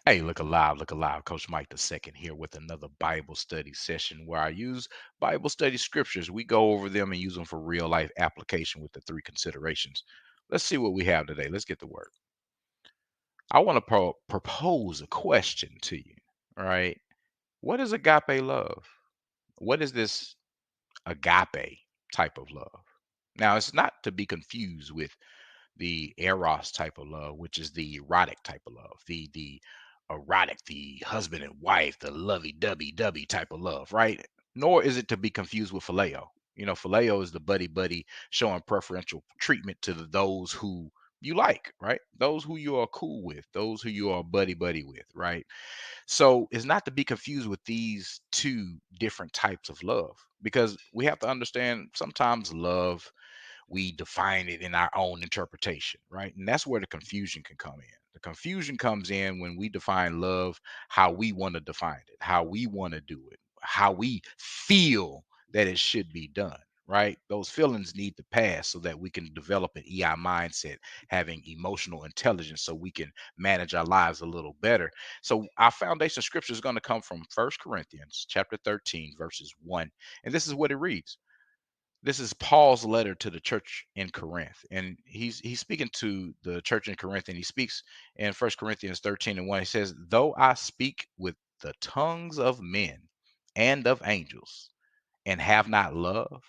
Hey, look alive, look alive. Coach Mike the second here with another Bible study session where I use Bible study scriptures. We go over them and use them for real life application with the three considerations. Let's see what we have today. Let's get to work. I want to propose a question to you. All right. What is agape love? What is this agape type of love? Now, it's not to be confused with the eros type of love, which is the erotic type of love, the erotic, the husband and wife, the lovey-dovey type of love, right? Nor is it to be confused with phileo. Phileo is the buddy buddy showing preferential treatment to those who you like, right? Those who you are cool with, those who you are buddy buddy with, right? So it's not to be confused with these two different types of love because we have to understand sometimes love we define it in our own interpretation, right? And that's where the confusion can come in. The confusion comes in when we define love how we want to define it, how we want to do it, how we feel that it should be done, right? Those feelings need to pass so that we can develop an EI mindset, having emotional intelligence so we can manage our lives a little better. So our foundation scripture is going to come from First Corinthians chapter 13, verses 1. And this is what it reads. This is Paul's letter to the church in Corinth, and he's speaking to the church in Corinth, and he speaks in First Corinthians 13 and 1. He says, "Though I speak with the tongues of men and of angels, and have not love,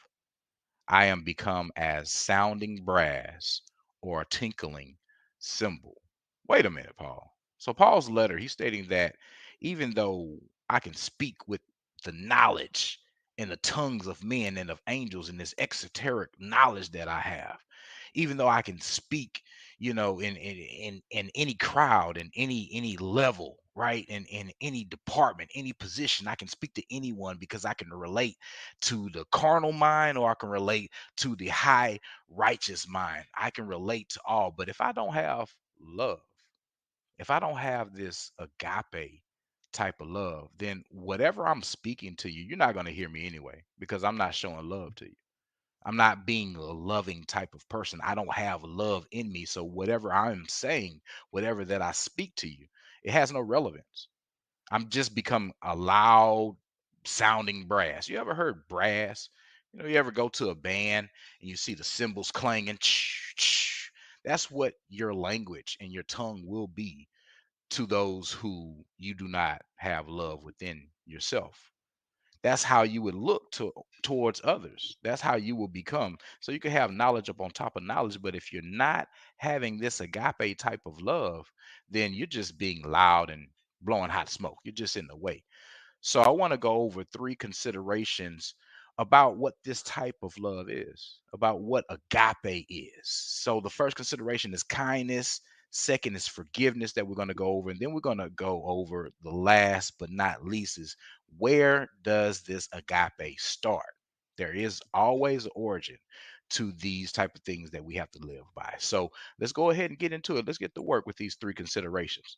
I am become as sounding brass or a tinkling cymbal." Wait a minute, Paul. So Paul's letter, he's stating that even though I can speak with the knowledge and the tongues of men and of angels and this exoteric knowledge that I have, even though I can speak, in any crowd and any level, right? In any department, any position, I can speak to anyone because I can relate to the carnal mind or I can relate to the high righteous mind. I can relate to all. But if I don't have love, if I don't have this agape type of love, then whatever I'm speaking to you, you're not going to hear me anyway because I'm not showing love to you. I'm not being a loving type of person. I don't have love in me. So whatever I'm saying, whatever that I speak to you, it has no relevance. I'm just become a loud sounding brass. You ever heard brass? You ever go to a band and you see the cymbals clanging? That's what your language and your tongue will be to those who you do not have love within yourself. That's how you would look towards others. That's how you will become. So you can have knowledge up on top of knowledge, but if you're not having this agape type of love, then you're just being loud and blowing hot smoke. You're just in the way. So I want to go over three considerations about what this type of love is, about what agape is. So the first consideration is kindness. Second is forgiveness that we're going to go over. And then we're going to go over the last but not least is where does this agape start? There is always an origin to these type of things that we have to live by. So let's go ahead and get into it. Let's get to work with these three considerations.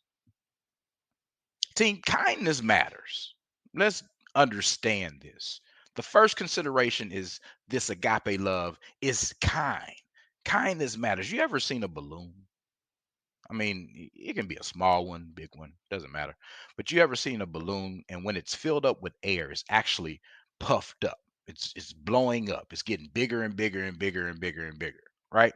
Team, kindness matters. Let's understand this. The first consideration is this agape love is kind. Kindness matters. You ever seen a balloon? I mean, it can be a small one, big one, doesn't matter. But you ever seen a balloon and when it's filled up with air, it's actually puffed up. It's blowing up. It's getting bigger and bigger and bigger and bigger and bigger, right?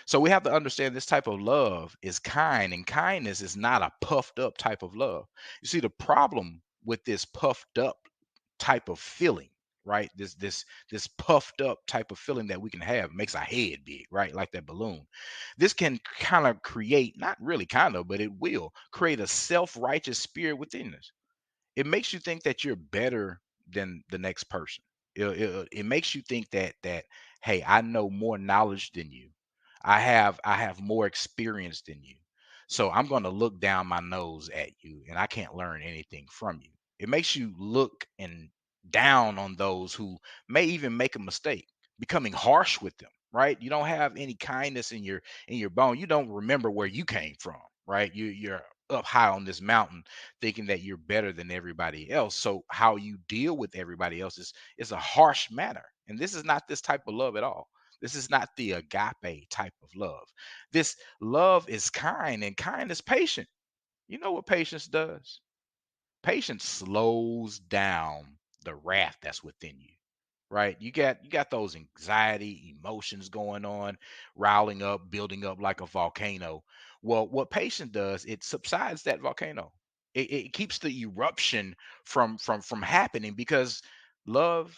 So we have to understand this type of love is kind, and kindness is not a puffed up type of love. You see, the problem with this puffed up type of feeling, right? This puffed up type of feeling that we can have makes our head big, right? Like that balloon. This can kind of create, not really kind of, but it will create a self-righteous spirit within us. It makes you think that you're better than the next person. It makes you think that hey, I know more knowledge than you. I have more experience than you. So I'm going to look down my nose at you and I can't learn anything from you. It makes you look and down on those who may even make a mistake, becoming harsh with them, right? You don't have any kindness in your bone. You don't remember where you came from, right? You're up high on this mountain thinking that you're better than everybody else. So how you deal with everybody else is a harsh manner. And this is not this type of love at all. This is not the agape type of love. This love is kind and kind is patient. You know what patience does? Patience slows down the wrath that's within you, right? You got those anxiety emotions going on, riling up, building up like a volcano. Well, what patience does, it subsides that volcano. It keeps the eruption from happening, because love,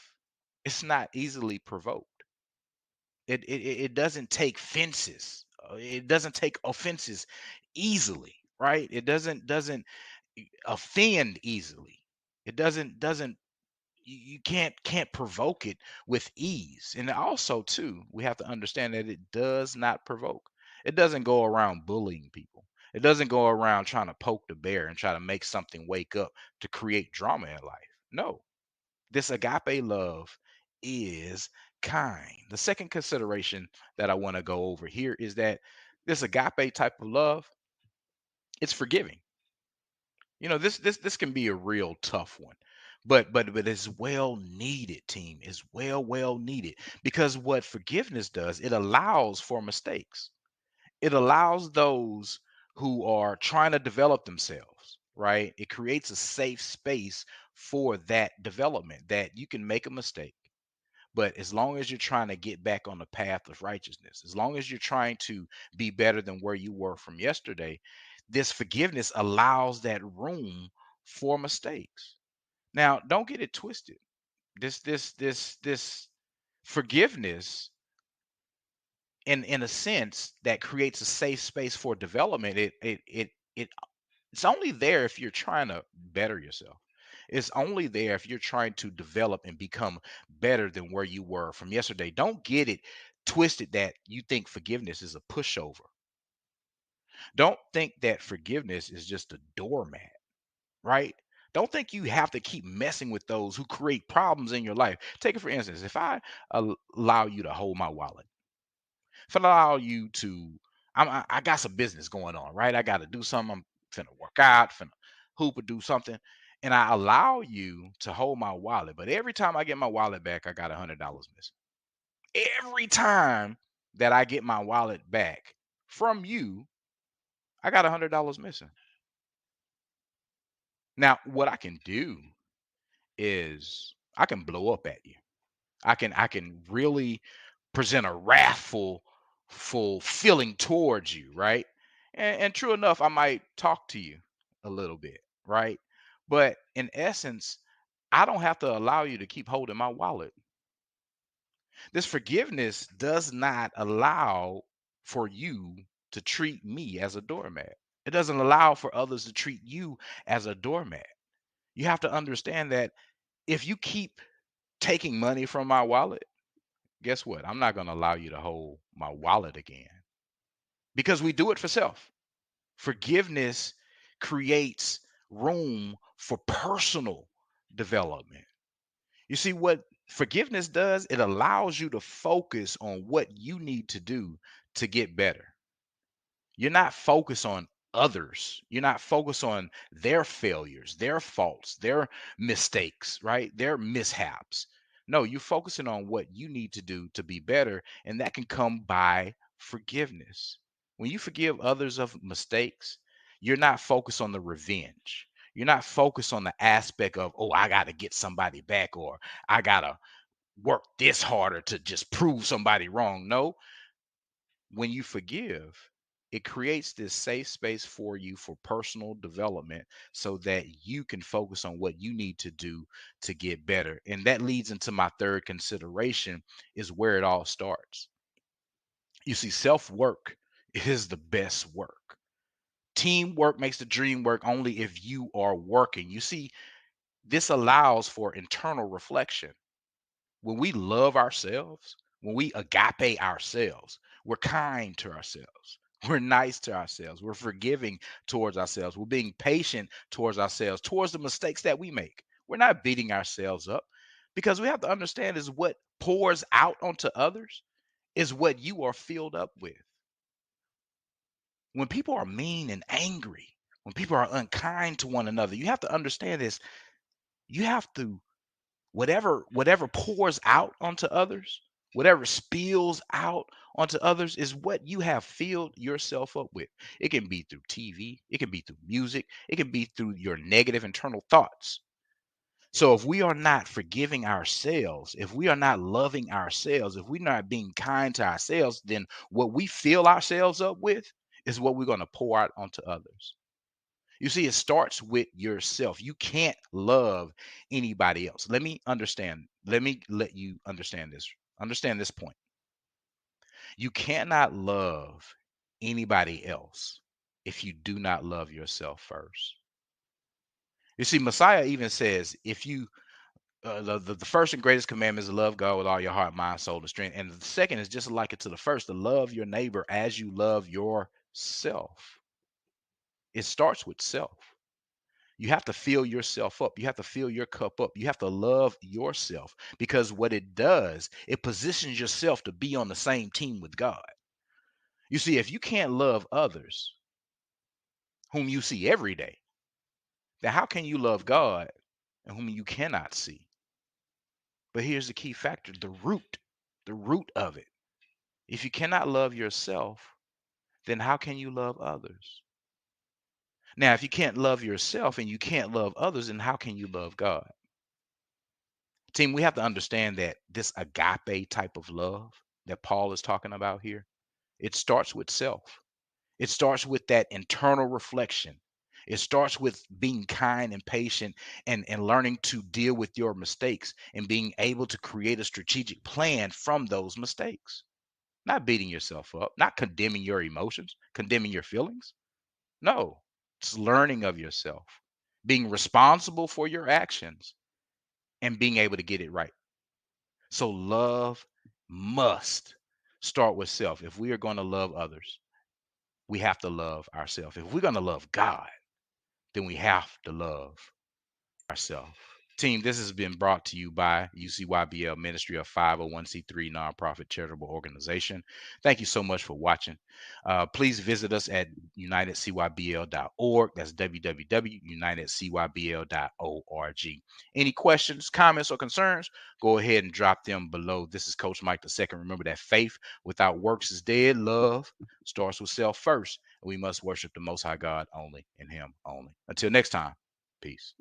it's not easily provoked. It doesn't take fences. It doesn't take offenses easily, right? It doesn't offend easily. It doesn't you can't provoke it with ease. And also too, we have to understand that it does not provoke. It doesn't go around bullying people. It doesn't go around trying to poke the bear and try to make something wake up to create drama in life. No, this agape love is kind. The second consideration that I want to go over here is that this agape type of love, it's forgiving. This can be a real tough one, but it's well needed, team. It's well needed, because what forgiveness does, it allows for mistakes. It allows those who are trying to develop themselves, right? It creates a safe space for that development, that you can make a mistake. But as long as you're trying to get back on the path of righteousness, as long as you're trying to be better than where you were from yesterday, this forgiveness allows that room for mistakes. Now, don't get it twisted. This forgiveness, in a sense, that creates a safe space for development. It's only there if you're trying to better yourself. It's only there if you're trying to develop and become better than where you were from yesterday. Don't get it twisted that you think forgiveness is a pushover. Don't think that forgiveness is just a doormat, right? Don't think you have to keep messing with those who create problems in your life. Take it for instance, if I allow you to hold my wallet, if I allow you to, I got some business going on, right? I got to do something. I'm finna work out, finna hoop or do something, and I allow you to hold my wallet. But every time I get my wallet back, I got $100 missing. Every time that I get my wallet back from you, I got $100 missing. Now, what I can do is I can blow up at you. I can really present a wrathful full feeling towards you, right? And true enough, I might talk to you a little bit, right? But in essence, I don't have to allow you to keep holding my wallet. This forgiveness does not allow for you to treat me as a doormat. It doesn't allow for others to treat you as a doormat. You have to understand that if you keep taking money from my wallet, guess what? I'm not going to allow you to hold my wallet again, because we do it for self. Forgiveness creates room for personal development. You see, what forgiveness does, it allows you to focus on what you need to do to get better. You're not focused on others. You're not focused on their failures, their faults, their mistakes, right? Their mishaps. No, you're focusing on what you need to do to be better, and that can come by forgiveness. When you forgive others of mistakes, you're not focused on the revenge. You're not focused on the aspect of, oh, I got to get somebody back, or I got to work this harder to just prove somebody wrong. No, when you forgive, it creates this safe space for you for personal development, so that you can focus on what you need to do to get better. And that leads into my third consideration, is where it all starts. You see, self-work is the best work. Teamwork makes the dream work only if you are working. You see, this allows for internal reflection. When we love ourselves, when we agape ourselves, we're kind to ourselves. We're nice to ourselves. We're forgiving towards ourselves. We're being patient towards ourselves, towards the mistakes that we make. We're not beating ourselves up, because we have to understand is what pours out onto others is what you are filled up with. When people are mean and angry, when people are unkind to one another, you have to understand this. You have to, whatever pours out onto others, Whatever spills out onto others is what you have filled yourself up with. It can be through TV, it can be through music, it can be through your negative internal thoughts. So if we are not forgiving ourselves, if we are not loving ourselves, if we're not being kind to ourselves, then what we fill ourselves up with is what we're going to pour out onto others. You see, it starts with yourself. You can't love anybody else. Let me understand. Let me let you understand this. Understand this point. You cannot love anybody else if you do not love yourself first. You see, Messiah even says, if you the first and greatest commandment is to love God with all your heart, mind, soul, and strength. And the second is just like it to the first, to love your neighbor as you love yourself. It starts with self. You have to fill yourself up. You have to fill your cup up. You have to love yourself, because what it does, it positions yourself to be on the same team with God. You see, if you can't love others whom you see every day, then how can you love God and whom you cannot see? But here's the key factor, the root of it. If you cannot love yourself, then how can you love others? Now, if you can't love yourself and you can't love others, then how can you love God? Team, we have to understand that this agape type of love that Paul is talking about here, it starts with self. It starts with that internal reflection. It starts with being kind and patient, and learning to deal with your mistakes and being able to create a strategic plan from those mistakes. Not beating yourself up, not condemning your emotions, condemning your feelings. No, it's learning of yourself, being responsible for your actions, and being able to get it right. So love must start with self. If we are going to love others, we have to love ourselves. If we're going to love God, then we have to love ourselves. Team, this has been brought to you by UCYBL Ministry, of 501c3 nonprofit charitable organization. Thank you so much for watching. Please visit us at unitedcybl.org. That's www.unitedcybl.org. Any questions, comments, or concerns, go ahead and drop them below. This is Coach Mike II. Remember that faith without works is dead. Love starts with self first. And we must worship the Most High God only, in Him only. Until next time, peace.